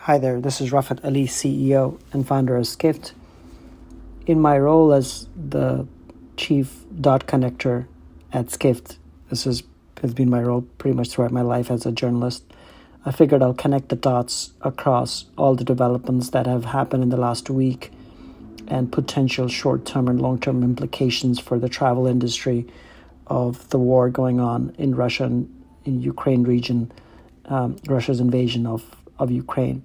Hi there, this is Rafat Ali, CEO and founder of Skift. In my role as the chief dot connector at Skift, has been my role pretty much throughout my life as a journalist. I figured I'll connect the dots across all the developments that have happened in the last week and potential short-term and long-term implications for the travel industry of the war going on in Russia and in Ukraine region, Russia's invasion of Ukraine.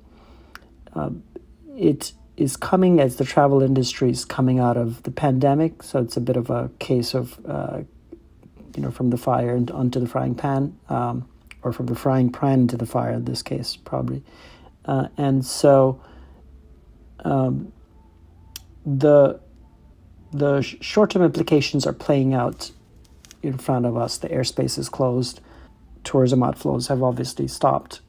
It is coming as the travel industry is coming out of the pandemic, so it's a bit of a case of, from the fire onto the frying pan, or from the frying pan into the fire in this case, probably. The short-term implications are playing out in front of us. The airspace is closed. Tourism outflows have obviously stopped.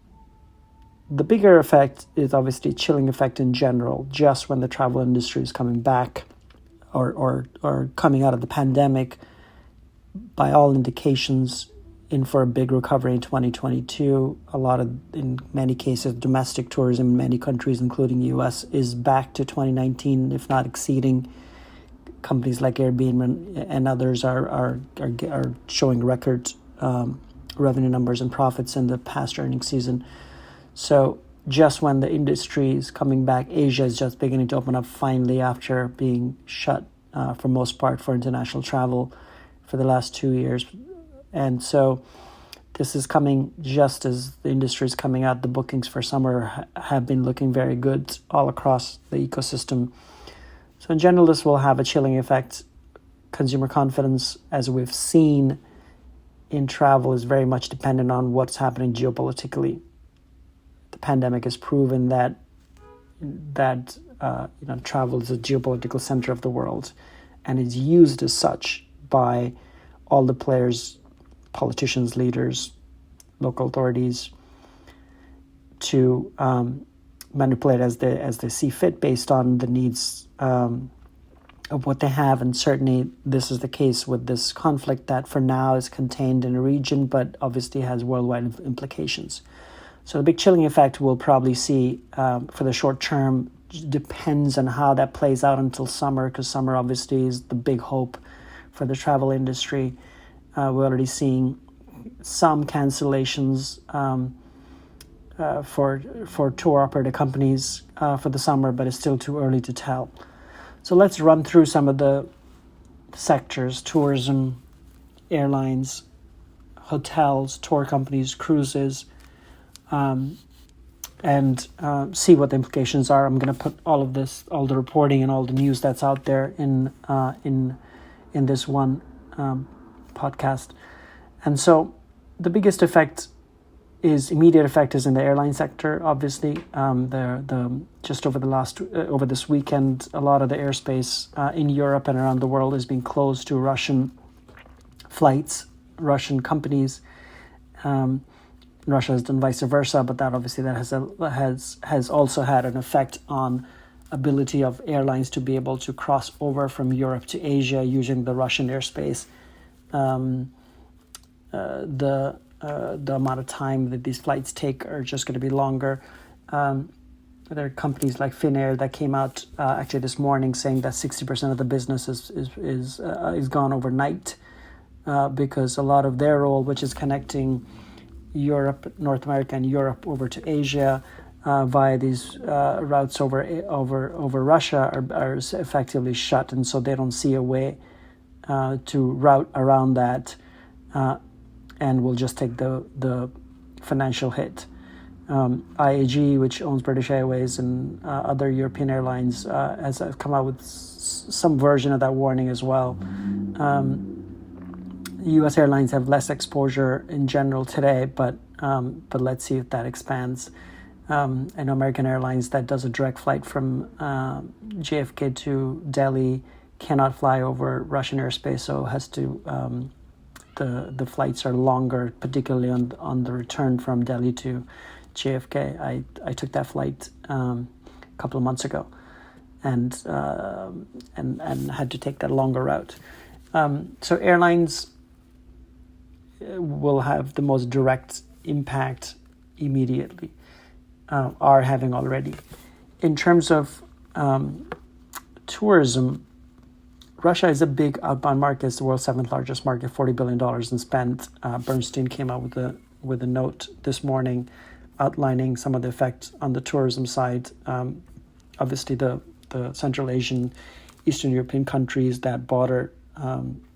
The bigger effect is obviously chilling effect in general, just when the travel industry is coming back or coming out of the pandemic. By all indications, in for a big recovery in 2022. In many cases, domestic tourism in many countries, including US, is back to 2019, if not exceeding. Companies like Airbnb and others are showing record revenue numbers and profits in the past earnings season. So just when the industry is coming back, Asia is just beginning to open up finally after being shut for most part for international travel for the last 2 years. And so this is coming just as the industry is coming out. The bookings for summer have been looking very good all across the ecosystem. So in general, this will have a chilling effect. Consumer confidence, as we've seen in travel, is very much dependent on what's happening geopolitically. The pandemic has proven that travel is a geopolitical center of the world, and is used as such by all the players, politicians, leaders, local authorities, to manipulate as they see fit based on the needs of what they have. And certainly this is the case with this conflict that for now is contained in a region, but obviously has worldwide implications. So the big chilling effect we'll probably see for the short term depends on how that plays out until summer, because summer obviously is the big hope for the travel industry. We're already seeing some cancellations for tour operator companies for the summer, but it's still too early to tell. So let's run through some of the sectors: tourism, airlines, hotels, tour companies, cruises, and see what the implications are. I'm going to put all of this, all the reporting and all the news that's out there in this one podcast. And so the biggest immediate effect is in the airline sector. Obviously, just over this weekend, a lot of the airspace in Europe and around the world is being closed to Russian flights, Russian companies. Russia has done vice versa, but that obviously has also had an effect on ability of airlines to be able to cross over from Europe to Asia using the Russian airspace. The amount of time that these flights take are just going to be longer. There are companies like Finnair that came out actually this morning saying that 60% of the business is gone overnight because a lot of their role, which is connecting Europe, North America, and Europe over to Asia via these routes over Russia, are effectively shut, and so they don't see a way to route around that. And will just take the financial hit. IAG, which owns British Airways and other European airlines, has come out with some version of that warning as well. U.S. airlines have less exposure in general today, but let's see if that expands. I know American Airlines, that does a direct flight from JFK to Delhi, cannot fly over Russian airspace, so has to. The flights are longer, particularly on the return from Delhi to JFK. I took that flight a couple of months ago, and had to take that longer route. So airlines will have the most direct impact immediately. are having already. In terms of tourism, Russia is a big outbound market. It's the world's seventh largest market, $40 billion in spend. Bernstein came out with a note this morning outlining some of the effects on the tourism side. Obviously, the Central Asian, Eastern European countries that border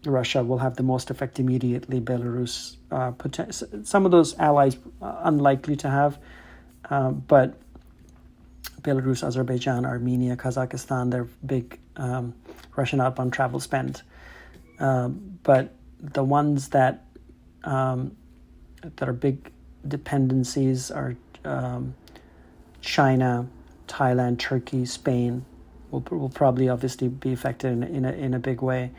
Russia will have the most effect immediately. Belarus, some of those allies unlikely to have, but Belarus, Azerbaijan, Armenia, Kazakhstan, they're big Russian outbound travel spend. But the ones that are big dependencies are China, Thailand, Turkey, Spain will probably obviously be affected in a big way.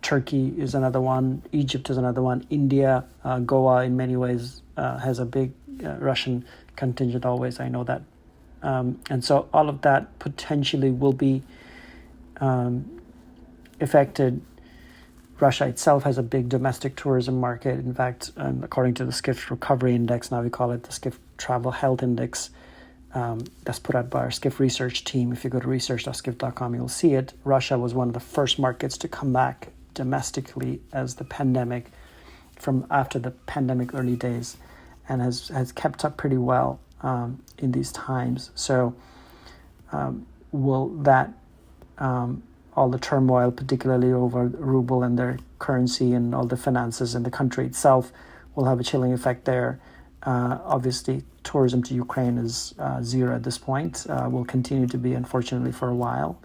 Turkey is another one. Egypt is another one. India, Goa in many ways has a big Russian contingent always. I know that. And so all of that potentially will be affected. Russia itself has a big domestic tourism market. In fact, according to the Skift Recovery Index, now we call it the Skift Travel Health Index, that's put out by our Skift research team. If you go to research.skift.com, you'll see it. Russia was one of the first markets to come back domestically as the pandemic, from after the pandemic early days, and has kept up pretty well in these times. So will that all the turmoil, particularly over ruble and their currency and all the finances in the country itself, will have a chilling effect there. Obviously, tourism to Ukraine is zero at this point. Will continue to be, unfortunately, for a while.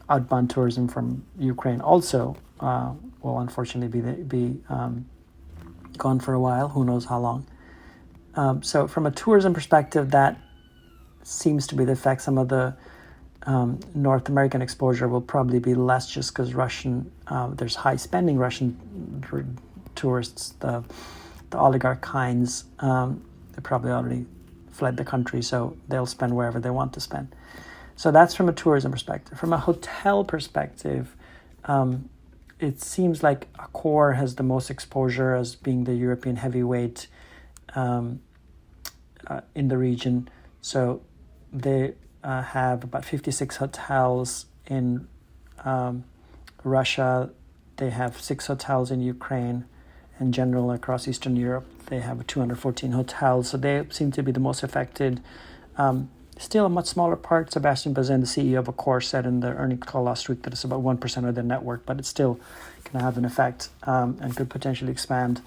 Outbound tourism from Ukraine also will unfortunately be gone for a while. Who knows how long? So from a tourism perspective, that seems to be the effect. Some of the North American exposure will probably be less, just because there's high spending Russian tourists, the oligarch kinds. They probably already fled the country, so they'll spend wherever they want to spend. So that's from a tourism perspective. From a hotel perspective, it seems like Accor has the most exposure as being the European heavyweight in the region. So they have about 56 hotels in Russia. They have 6 hotels in Ukraine. In general, across Eastern Europe, they have 214 hotels. So they seem to be the most affected. Still a much smaller part. Sebastian Bazin, the CEO of Accor, said in the earnings call last week that it's about 1% of their network, but it's still going to have an effect and could potentially expand.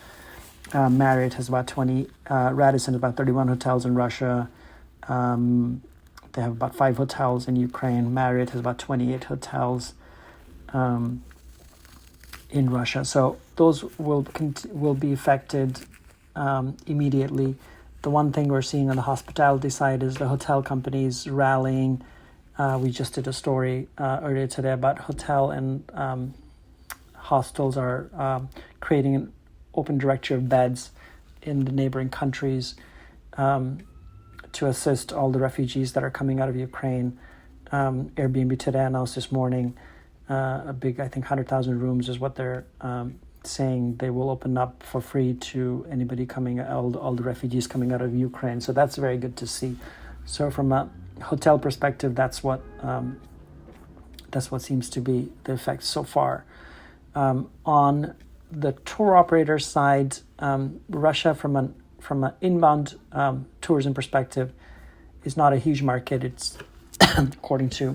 Marriott has about 20. Radisson has about 31 hotels in Russia. They have about 5 hotels in Ukraine. Marriott has about 28 hotels in Russia. So those will be affected immediately. The one thing we're seeing on the hospitality side is the hotel companies rallying. We just did a story earlier today about hotel and hostels are creating an open directory of beds in the neighboring countries to assist all the refugees that are coming out of Ukraine. Airbnb today announced this morning a big, I think 100,000 rooms is what they're saying they will open up for free to anybody all the refugees coming out of Ukraine. So that's very good to see. So from a hotel perspective, that's what seems to be the effect so far. On the tour operator side, Russia from an inbound tourism perspective is not a huge market. It's according to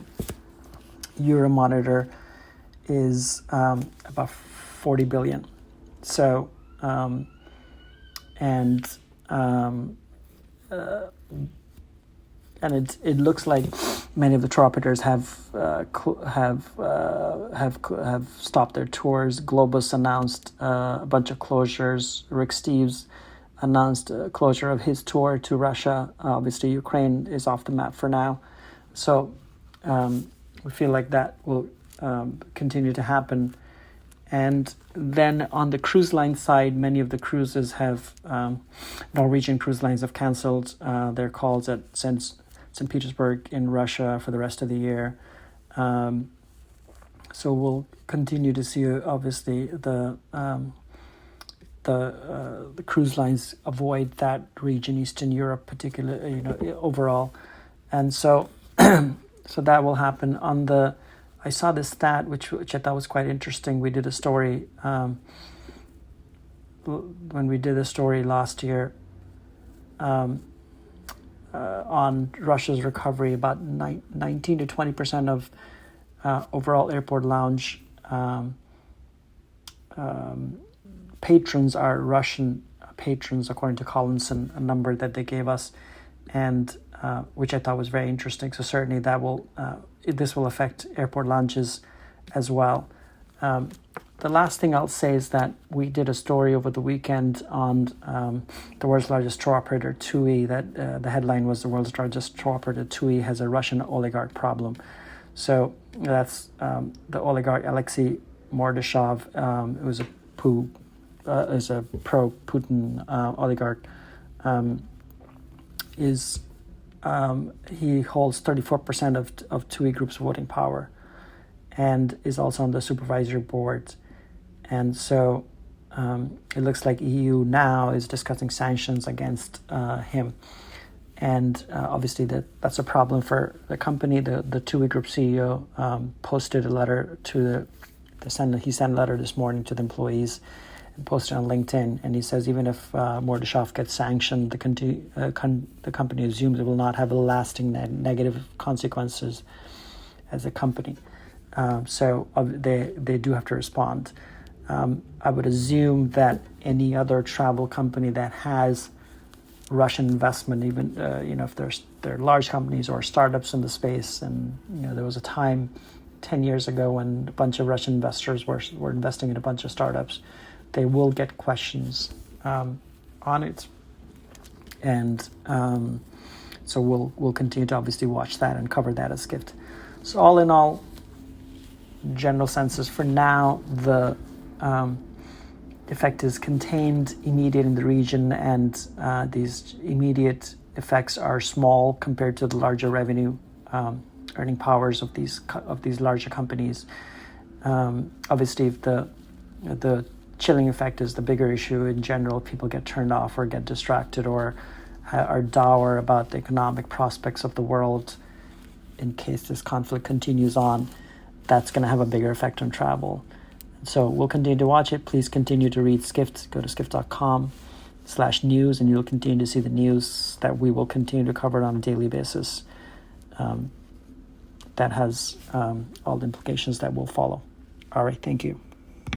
Euromonitor is about 40 billion. So and it looks like many of the tour operators have stopped their tours. Globus announced a bunch of closures. Rick Steves announced a closure of his tour to Russia. Obviously, Ukraine is off the map for now. So we feel like that will continue to happen. And then on the cruise line side, many of the cruises have, Norwegian cruise lines have canceled their calls at St. Petersburg in Russia for the rest of the year. So we'll continue to see, obviously, the the cruise lines avoid that region, Eastern Europe, particularly, overall, and so so that will happen. I saw this stat which I thought was quite interesting. We did a story when we did a story last year on Russia's recovery. About 19 to 20% of overall airport lounge patrons are Russian patrons, according to Collinson, a number that they gave us, and which I thought was very interesting. So certainly this will affect airport lounges as well. The last thing I'll say is that we did a story over the weekend on the world's largest tour operator, TUI. That the headline was, the world's largest tour operator, TUI, has a Russian oligarch problem. So that's the oligarch Alexei Mordashov, who's is a pro-Putin oligarch. He holds 34% of TUI Group's voting power, and is also on the supervisory board. And so it looks like EU now is discussing sanctions against him. And obviously that's a problem for the company. The TUI Group CEO posted a letter to he sent a letter this morning to the employees and posted on LinkedIn. And he says even if Mordashov gets sanctioned, the company assumes it will not have lasting negative consequences as a company. So they do have to respond. I would assume that any other travel company that has Russian investment, even if they're large companies or startups in the space, and there was a time 10 years ago when a bunch of Russian investors were investing in a bunch of startups, they will get questions on it, and so we'll continue to obviously watch that and cover that as Skift. So all in all, general senses for now, the effect is contained, immediate in the region, and these immediate effects are small compared to the larger revenue earning powers of these larger companies. Obviously, if the chilling effect is the bigger issue, in general, people get turned off or get distracted or are dour about the economic prospects of the world in case this conflict continues on. That's going to have a bigger effect on travel. So we'll continue to watch it. Please continue to read Skift. Go to skift.com/news, and you'll continue to see the news that we will continue to cover on a daily basis. That has all the implications that will follow. All right, thank you.